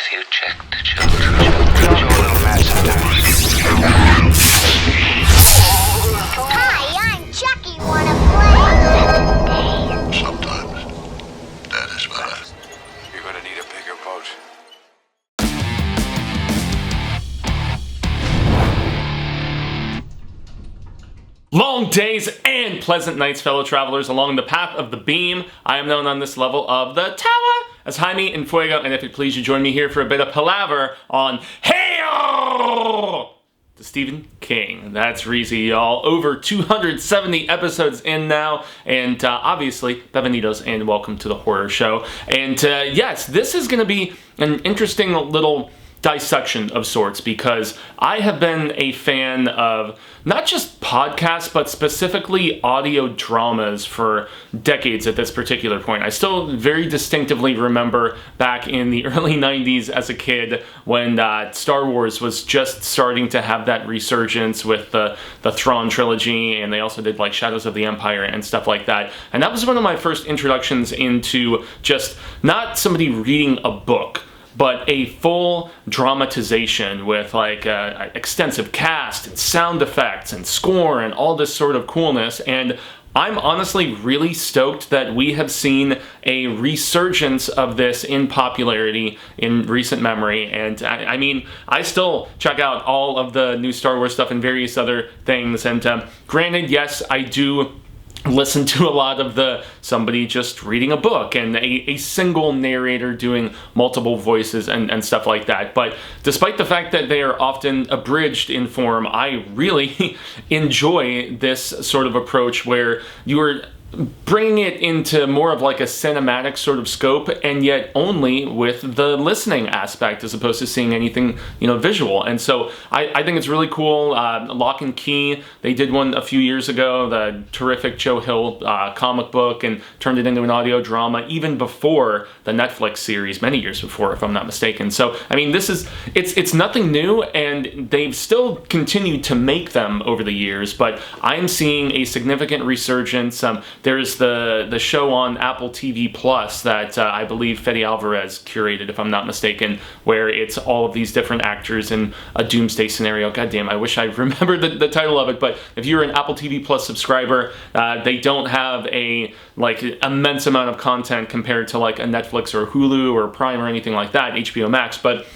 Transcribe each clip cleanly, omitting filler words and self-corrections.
Have you checked the children? Your little master. Hi, I'm Chucky. Wanna play? Sometimes that is better. You're gonna need a bigger boat. Long days and pleasant nights, fellow travelers, along the path of the beam. I am known on this level of the tower as Jaime and Fuego, and if it please you, join me here for a bit of palaver on Hail to Stephen King. That's Reezy, y'all. Over 270 episodes in now, and obviously, Bevenidos, and welcome to the horror show. And yes, this is going to be an interesting little dissection of sorts, because I have been a fan of not just podcasts, but specifically audio dramas for decades at this particular point. I still very distinctively remember back in the early 90s as a kid when Star Wars was just starting to have that resurgence with the Thrawn trilogy, and they also did like Shadows of the Empire and stuff like that. And that was one of my first introductions into just not somebody reading a book, but a full dramatization with like a extensive cast and sound effects and score and all this sort of coolness. And I'm honestly really stoked that we have seen a resurgence of this in popularity in recent memory. And I mean, I still check out all of the new Star Wars stuff and various other things. And granted, yes, I do listen to a lot of the somebody just reading a book and a single narrator doing multiple voices and stuff like that. But despite the fact that they are often abridged in form, I really enjoy this sort of approach where you are bringing it into more of like a cinematic sort of scope, and yet only with the listening aspect as opposed to seeing anything, visual. And so I think it's really cool. Lock and Key, they did one a few years ago, the terrific Joe Hill comic book, and turned it into an audio drama even before the Netflix series, many years before, if I'm not mistaken. So, I mean, it's nothing new, and they've still continued to make them over the years, but I'm seeing a significant resurgence. There's the show on Apple TV Plus that I believe Fede Alvarez curated, if I'm not mistaken, where it's all of these different actors in a doomsday scenario. God damn, I wish I remembered the title of it, but if you're an Apple TV Plus subscriber, they don't have a immense amount of content compared to like a Netflix or Hulu or Prime or anything like that, HBO Max, but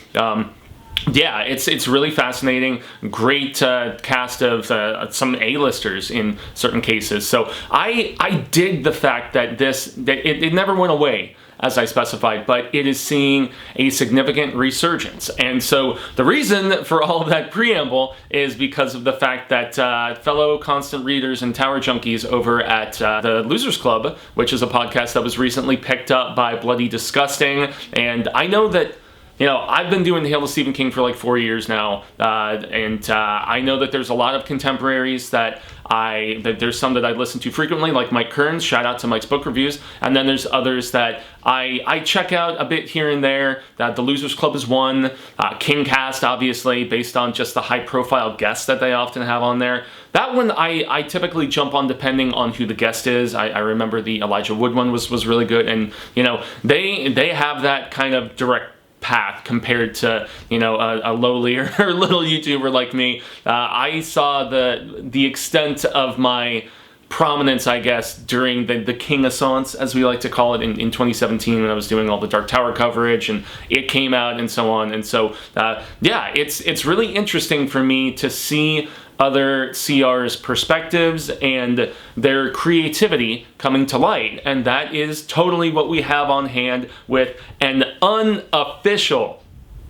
yeah, it's really fascinating. Great cast of some A-listers in certain cases. So I dig the fact that it never went away, as I specified, but it is seeing a significant resurgence. And so the reason for all of that preamble is because of the fact that fellow constant readers and tower junkies over at the Losers Club, which is a podcast that was recently picked up by Bloody Disgusting, and I know that I've been doing Hail to Stephen King for like 4 years now, and I know that there's a lot of contemporaries that there's some that I listen to frequently, like Mike Kearns, shout out to Mike's book reviews, and then there's others that I check out a bit here and there. The Losers Club is one, Kingcast, obviously, based on just the high-profile guests that they often have on there. That one I typically jump on depending on who the guest is. I remember the Elijah Wood one was really good, and they have that kind of direct path compared to a lowlier or little YouTuber like me. I saw the extent of my prominence, I guess, during the King-assance, as we like to call it, in 2017 when I was doing all the Dark Tower coverage and it came out and so on. And so yeah, it's really interesting for me to see other CR's perspectives and their creativity coming to light. And that is totally what we have on hand with an unofficial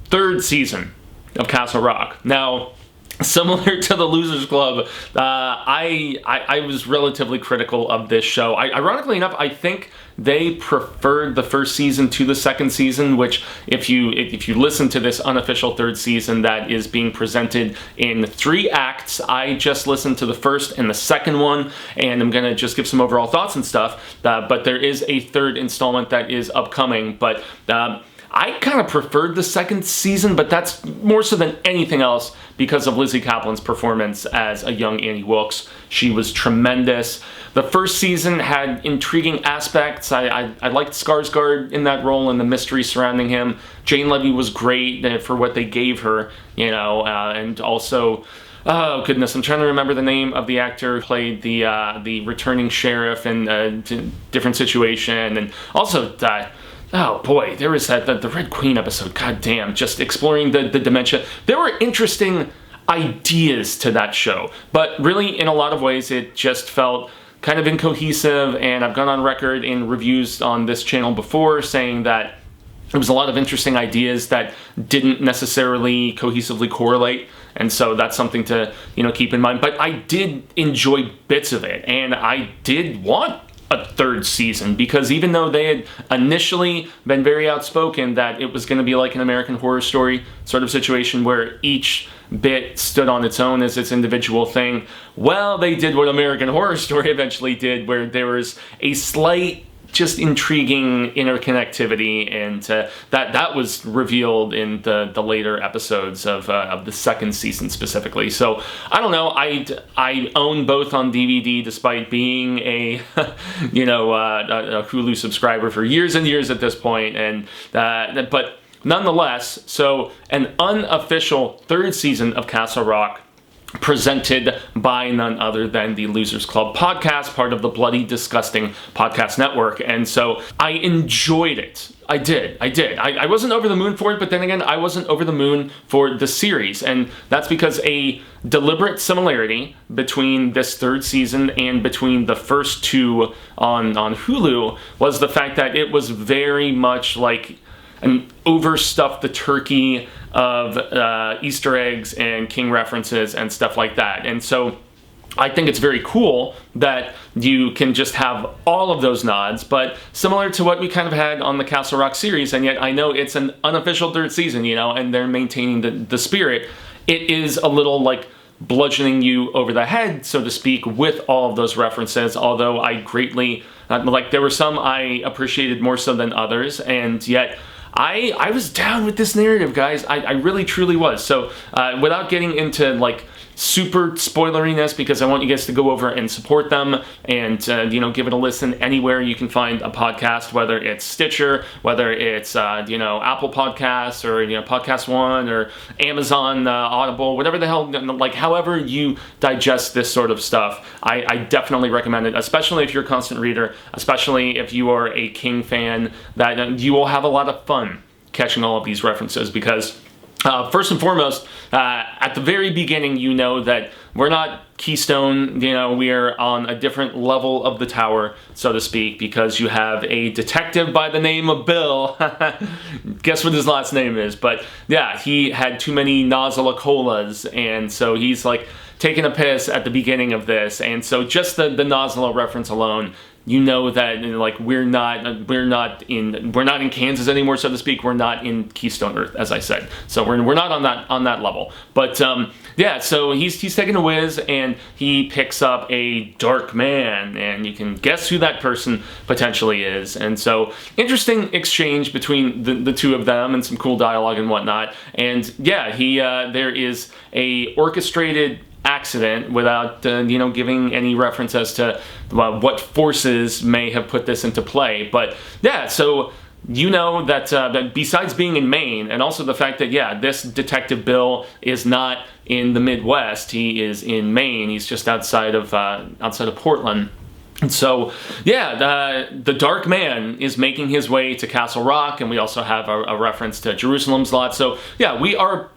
third season of Castle Rock. Now, similar to the Losers Club, I was relatively critical of this show. Ironically enough, I think they preferred the first season to the second season, which if you listen to this unofficial third season that is being presented in 3 acts, I just listened to the first and the second one, and I'm going to just give some overall thoughts and stuff, but there is a third installment that is upcoming. But I kind of preferred the second season, but that's more so than anything else because of Lizzie Kaplan's performance as a young Annie Wilkes. She was tremendous. The first season had intriguing aspects. I liked Skarsgård in that role and the mystery surrounding him. Jane Levy was great for what they gave her, and also, oh goodness, I'm trying to remember the name of the actor who played the returning sheriff in a different situation, and also oh boy, there was the Red Queen episode. God damn, just exploring the dementia. There were interesting ideas to that show, but really in a lot of ways it just felt kind of incohesive, and I've gone on record in reviews on this channel before saying that there was a lot of interesting ideas that didn't necessarily cohesively correlate, and so that's something to keep in mind. But I did enjoy bits of it, and I did want a third season, because even though they had initially been very outspoken that it was going to be like an American Horror Story sort of situation where each bit stood on its own as its individual thing, well, they did what American Horror Story eventually did, where there was a slight, just intriguing interconnectivity, and that was revealed in the later episodes of the second season specifically. So I don't know. I own both on DVD, despite being a a Hulu subscriber for years and years at this point, and but nonetheless, so an unofficial third season of Castle Rock, presented by none other than the Losers Club podcast, part of the Bloody Disgusting podcast network. And so I enjoyed it. I did. I wasn't over the moon for it, but then again, I wasn't over the moon for the series. And that's because a deliberate similarity between this third season and between the first two on Hulu was the fact that it was very much like an overstuffed the turkey of Easter eggs and King references and stuff like that. And so I think it's very cool that you can just have all of those nods, but similar to what we kind of had on the Castle Rock series, and yet I know it's an unofficial third season, and they're maintaining the spirit, it is a little like bludgeoning you over the head, so to speak, with all of those references, although I greatly, there were some I appreciated more so than others, and yet I was down with this narrative, guys. I really, truly was. So without getting into super spoileriness, because I want you guys to go over and support them and give it a listen anywhere you can find a podcast, whether it's Stitcher, whether it's Apple Podcasts or Podcast One or Amazon Audible, whatever the hell, however you digest this sort of stuff. I definitely recommend it, especially if you're a constant reader, especially if you are a King fan, that you will have a lot of fun catching all of these references, because first and foremost, at the very beginning, that we're not Keystone, we are on a different level of the tower, so to speak, because you have a detective by the name of Bill. Guess what his last name is? But yeah, he had too many Nozzle-a-Colas, and so he's taking a piss at the beginning of this, and so just the Nozzle reference alone, that we're not in Kansas anymore, so to speak. We're not in Keystone Earth, as I said. So we're not on that level. But yeah, so he's taking a whiz, and he picks up a dark man, and you can guess who that person potentially is. And so interesting exchange between the two of them, and some cool dialogue and whatnot. And yeah, there is a orchestrated accident without giving any reference as to what forces may have put this into play. But yeah, so that besides being in Maine, and also the fact that this Detective Bill is not in the Midwest, he is in Maine. He's just outside of Portland. And so, the Dark Man is making his way to Castle Rock, and we also have a reference to Jerusalem's Lot. So yeah, we are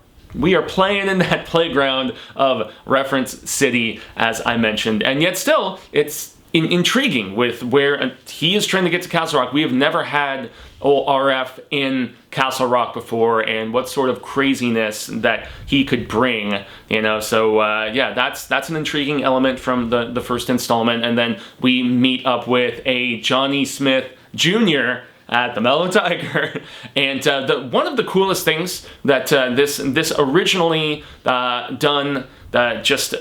playing in that playground of Reference City, as I mentioned, and yet still, it's intriguing with where he is trying to get to Castle Rock. We have never had old RF in Castle Rock before, and what sort of craziness that he could bring, So that's an intriguing element from the first installment, and then we meet up with a Johnny Smith Jr. at the Mellow Tiger, and one of the coolest things that this originally done, just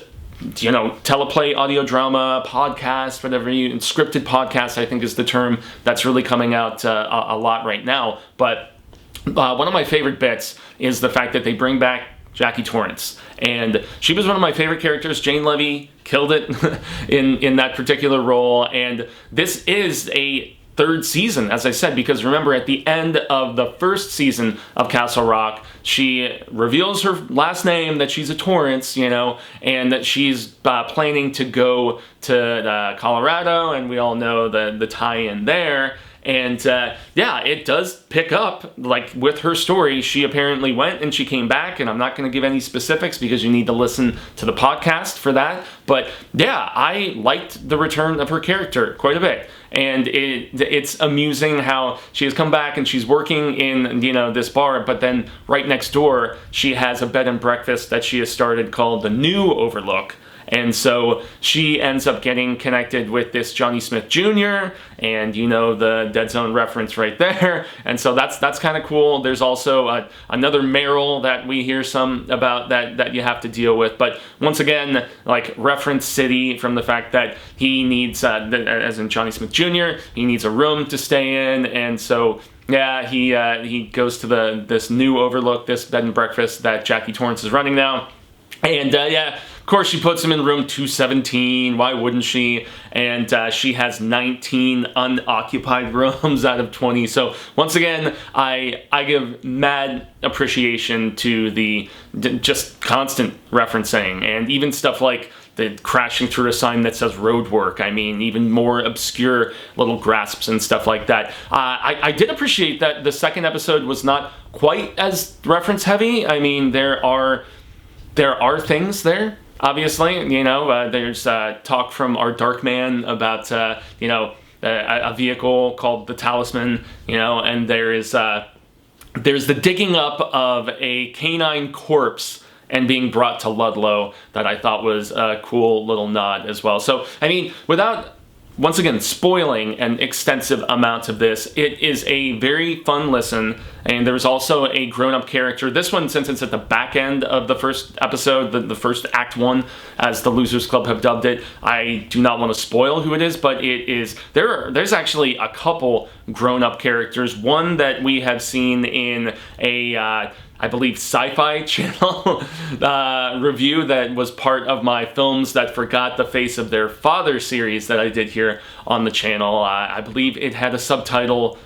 teleplay, audio drama, podcast, whatever scripted podcast, I think is the term that's really coming out a lot right now. But one of my favorite bits is the fact that they bring back Jackie Torrance, and she was one of my favorite characters. Jane Levy killed it in that particular role, and this is a third season, as I said, because remember, at the end of the first season of Castle Rock, she reveals her last name, that she's a Torrance, and that she's planning to go to Colorado, and we all know the tie-in there. And yeah, it does pick up, like, with her story. She apparently went and she came back, and I'm not going to give any specifics because you need to listen to the podcast for that. But yeah, I liked the return of her character quite a bit. And it's amusing how she has come back and she's working in, this bar, but then right next door, she has a bed and breakfast that she has started called the New Overlook. And so she ends up getting connected with this Johnny Smith Jr., and the Dead Zone reference right there. And so that's kind of cool. There's also another Merrill that we hear some about that you have to deal with. But once again, like, reference City from the fact that he needs, as in Johnny Smith Jr., he needs a room to stay in. And so yeah, he goes to this New Overlook, this bed and breakfast that Jackie Torrance is running now. And yeah, of course, she puts him in room 217. Why wouldn't she? And she has 19 unoccupied rooms out of 20. So once again, I give mad appreciation to the just constant referencing, and even stuff like the crashing through a sign that says roadwork. I mean, even more obscure little grasps and stuff like that. I did appreciate that the second episode was not quite as reference heavy. I mean, there are things there, obviously. There's talk from our Dark Man about, a vehicle called the Talisman, and there's the digging up of a canine corpse and being brought to Ludlow that I thought was a cool little nod as well. So, I mean, without, once again, spoiling an extensive amount of this, it is a very fun listen, and there's also a grown-up character. This one, since it's at the back end of the first episode, the first Act 1, as the Losers Club have dubbed it, I do not want to spoil who it is, but it is, there's actually a couple grown-up characters. One that we have seen in a I believe, Sci-Fi Channel review that was part of my Films That Forgot the Face of Their Father series that I did here on the channel. I believe it had a subtitle,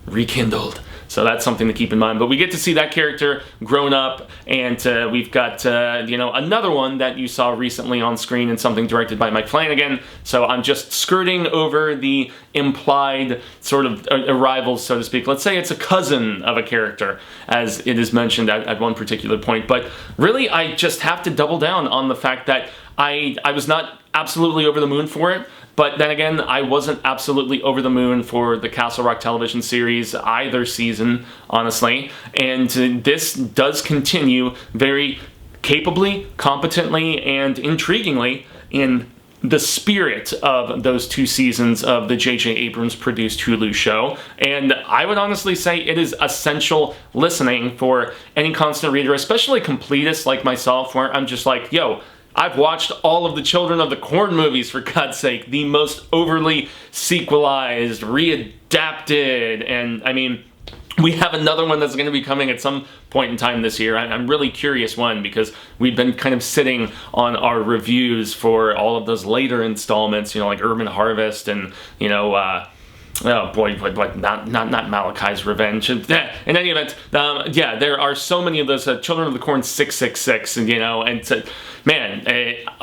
Rekindled. So that's something to keep in mind. But we get to see that character grown up, and we've got, another one that you saw recently on screen and something directed by Mike Flanagan. So I'm just skirting over the implied sort of arrivals, so to speak. Let's say it's a cousin of a character, as it is mentioned at one particular point. But really, I just have to double down on the fact that I was not absolutely over the moon for it. But then again, I wasn't absolutely over the moon for the Castle Rock television series either season, honestly. And this does continue very capably, competently, and intriguingly in the spirit of those two seasons of the J.J. Abrams produced Hulu show. And I would honestly say it is essential listening for any constant reader, especially completists like myself, where I'm just like, yo, I've watched all of the Children of the Corn movies, for God's sake, the most overly sequelized, readapted, and I mean, we have another one that's going to be coming at some point in time this year. I'm really curious when, because we've been kind of sitting on our reviews for all of those later installments, like Urban Harvest and, oh boy, not Malachi's Revenge. In any event, yeah, there are so many of those Children of the Corn 666, and man,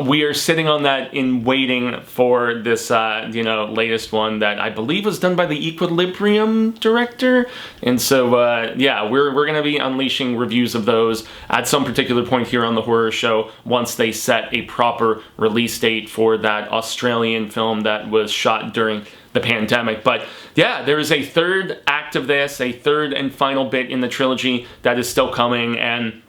we are sitting on that in waiting for this, latest one that I believe was done by the Equilibrium director. And so, yeah, we're going to be unleashing reviews of those at some particular point here on the horror show once they set a proper release date for that Australian film that was shot during the pandemic. But yeah, there is a third act of this, a third and final bit in the trilogy that is still coming, and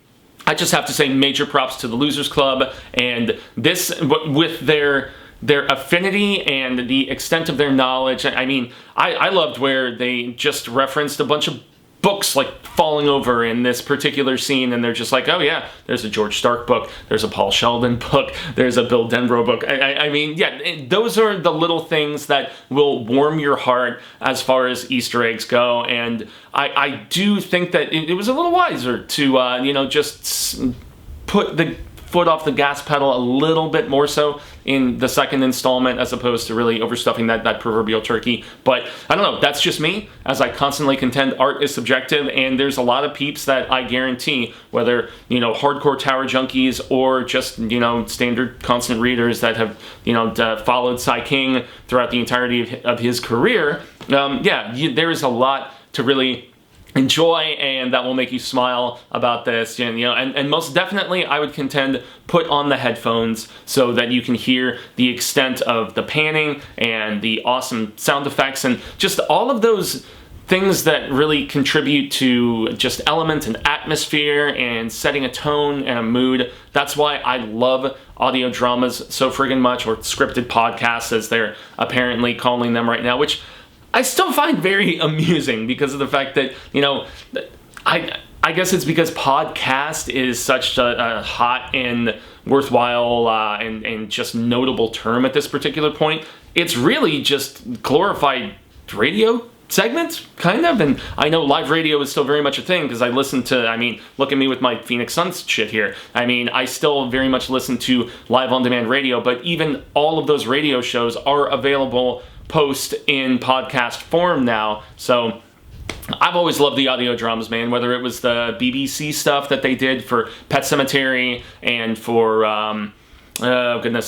I just have to say major props to the Losers Club, and this, with their affinity and the extent of their knowledge. I mean, I loved where they just referenced a bunch of books like falling over in this particular scene, and they're just like, oh yeah, there's a George Stark book, there's a Paul Sheldon book, there's a Bill Denbrough book. I mean, yeah, those are the little things that will warm your heart as far as Easter eggs go, and I do think that it was a little wiser to, just put the foot off the gas pedal a little bit more so in the second installment, as opposed to really overstuffing that proverbial turkey. But I don't know, that's just me. As I constantly contend, art is subjective, and there's a lot of peeps that I guarantee, whether, hardcore Tower junkies or just, standard constant readers that have, followed Sai King throughout the entirety of his career, there is a lot to really enjoy, and that will make you smile about this, and most definitely I would contend, put on the headphones so that you can hear the extent of the panning and the awesome sound effects and just all of those things that really contribute to just element and atmosphere and setting a tone and a mood. That's why I love audio dramas so friggin' much, or scripted podcasts as they're apparently calling them right now, which I still find very amusing because of the fact that, I guess it's because podcast is such a hot and worthwhile and just notable term at this particular point. It's really just glorified radio segments, kind of, and I know live radio is still very much a thing because I listen to, look at me with my Phoenix Suns shit here. I still very much listen to live on-demand radio, but even all of those radio shows are available post in podcast form now. So I've always loved the audio dramas, man, whether it was the BBC stuff that they did for Pet Sematary and for I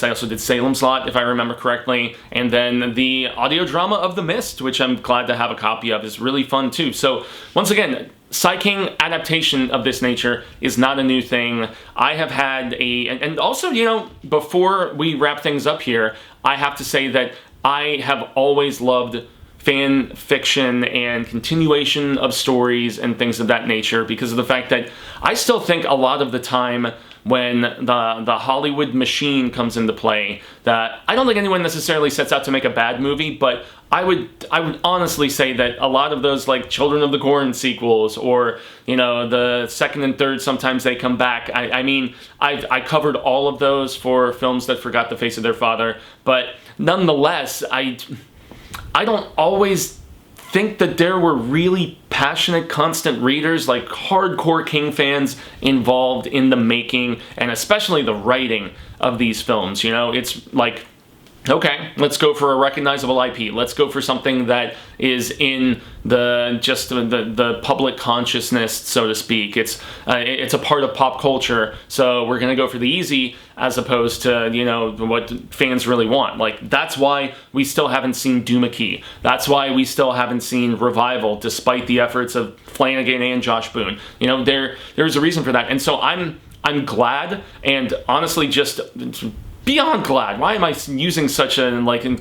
also did Salem's Lot, if I remember correctly, and then the audio drama of The Mist, which I'm glad to have a copy of, is really fun too. So once again, Sai King adaptation of this nature is not a new thing. I have had and also, before we wrap things up here, I have to say that I have always loved fan fiction and continuation of stories and things of that nature, because of the fact that I still think a lot of the time when the Hollywood machine comes into play, that I don't think anyone necessarily sets out to make a bad movie, but I would honestly say that a lot of those, like, Children of the Corn sequels, or the second and third, sometimes they come back. I covered all of those for films that forgot the face of their father, but nonetheless, I don't always think that there were really passionate, constant readers, like hardcore King fans, involved in the making and especially the writing of these films. It's like, okay, let's go for a recognizable IP. Let's go for something that is in the public consciousness, so to speak. It's a part of pop culture, so we're gonna go for the easy as opposed to what fans really want. Like, that's why we still haven't seen Doohickey. That's why we still haven't seen Revival, despite the efforts of Flanagan and Josh Boone. There's a reason for that, and so I'm glad, and honestly just beyond glad. Why am I using such a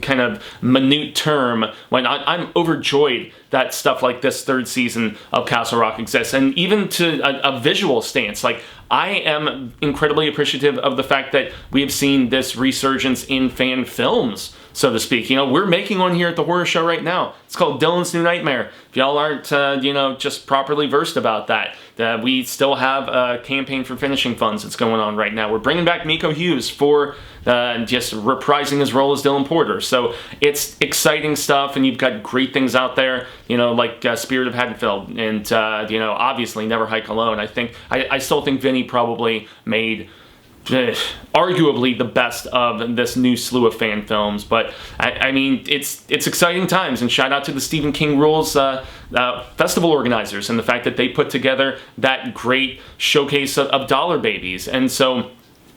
kind of minute term when I'm overjoyed that stuff like this third season of Castle Rock exists, and even to a visual stance. Like, I am incredibly appreciative of the fact that we have seen this resurgence in fan films, so to speak. We're making one here at the Horror Show right now. It's called Dylan's New Nightmare. If y'all aren't, just properly versed about that, we still have a campaign for finishing funds that's going on right now. We're bringing back Miko Hughes for just reprising his role as Dylan Porter. So it's exciting stuff, and you've got great things out there, like Spirit of Haddonfield, and, obviously Never Hike Alone. I still think Vinny probably made arguably the best of this new slew of fan films, but it's exciting times, and shout out to the Stephen King Rules festival organizers and the fact that they put together that great showcase of Dollar Babies. And so,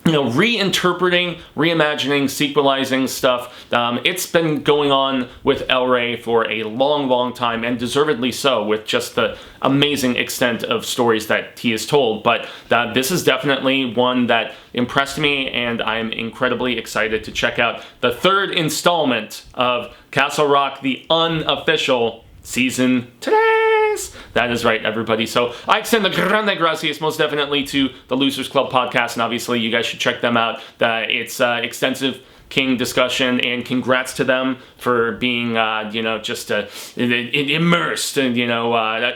reinterpreting, reimagining, sequelizing stuff. It's been going on with El Rey for a long, long time, and deservedly so, with just the amazing extent of stories that he has told. But this is definitely one that impressed me, and I'm incredibly excited to check out the third installment of Castle Rock, the Unofficial Season Today's. That is right, everybody. So I extend the grande gracias most definitely to the Losers Club podcast, and obviously you guys should check them out. It's extensive King discussion, and congrats to them for being, just immersed and,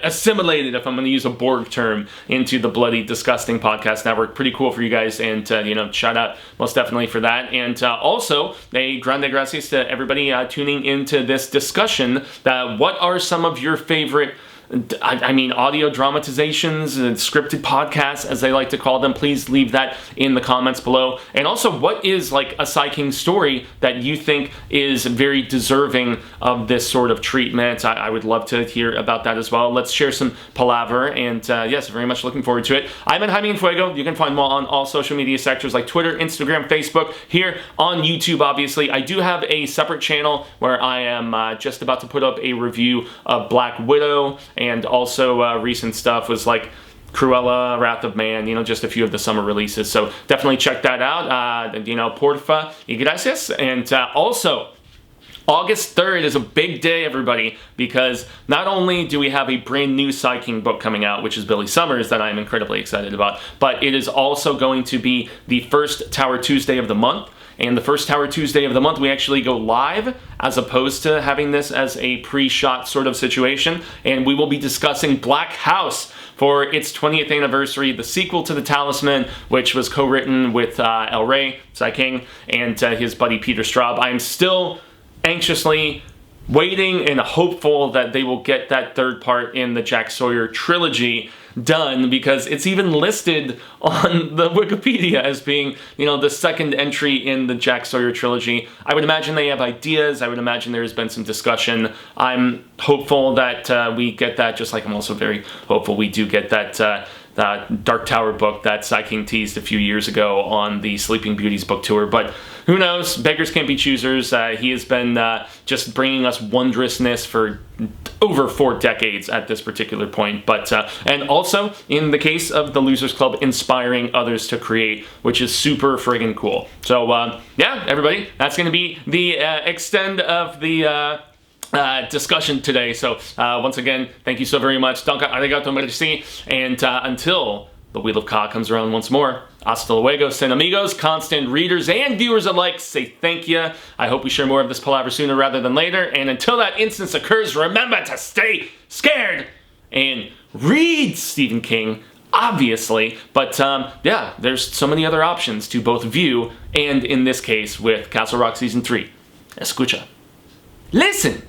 assimilated, if I'm going to use a Borg term, into the Bloody Disgusting Podcast Network. Pretty cool for you guys, and, shout out most definitely for that. And also, a grande gracias to everybody tuning into this discussion. What are some of your favorite audio dramatizations and scripted podcasts, as they like to call them? Please leave that in the comments below. And also, what is like a Sai King story that you think is very deserving of this sort of treatment? I would love to hear about that as well. Let's share some palaver, and yes, very much looking forward to it. I'm at Jaime and Fuego. You can find them on all social media sectors like Twitter, Instagram, Facebook, here on YouTube, obviously. I do have a separate channel where I am just about to put up a review of Black Widow, and also recent stuff was like Cruella, Wrath of Man, just a few of the summer releases. So definitely check that out. Porfa y gracias. And also, August 3rd is a big day, everybody, because not only do we have a brand new Sai King book coming out, which is Billy Summers, that I'm incredibly excited about, but it is also going to be the first Tower Tuesday of the month. And the first Tower Tuesday of the month, we actually go live, as opposed to having this as a pre-shot sort of situation. And we will be discussing Black House for its 20th anniversary, the sequel to The Talisman, which was co-written with El Rey, Sai King, and his buddy Peter Straub. I'm still anxiously waiting and hopeful that they will get that third part in the Jack Sawyer trilogy done, because it's even listed on the Wikipedia as being, the second entry in the Jack Sawyer trilogy. I would imagine they have ideas. I would imagine there has been some discussion. I'm hopeful that we get that, just like I'm also very hopeful we do get that Dark Tower book that Sai King teased a few years ago on the Sleeping Beauties book tour. But who knows? Beggars can't be choosers. He has been just bringing us wondrousness for over 4 decades at this particular point. But and also, in the case of the Losers Club, inspiring others to create, which is super friggin' cool. So yeah, everybody, that's going to be the extent of the discussion today. So once again, thank you so very much. Danke, arigato, merci. And until the Wheel of Ka comes around once more, hasta luego, sin amigos, constant readers and viewers alike, say thank you. I hope we share more of this palaver sooner rather than later. And until that instance occurs, remember to stay scared and read Stephen King, obviously. But yeah, there's so many other options to both view, and in this case with Castle Rock Season 3. Escucha. Listen!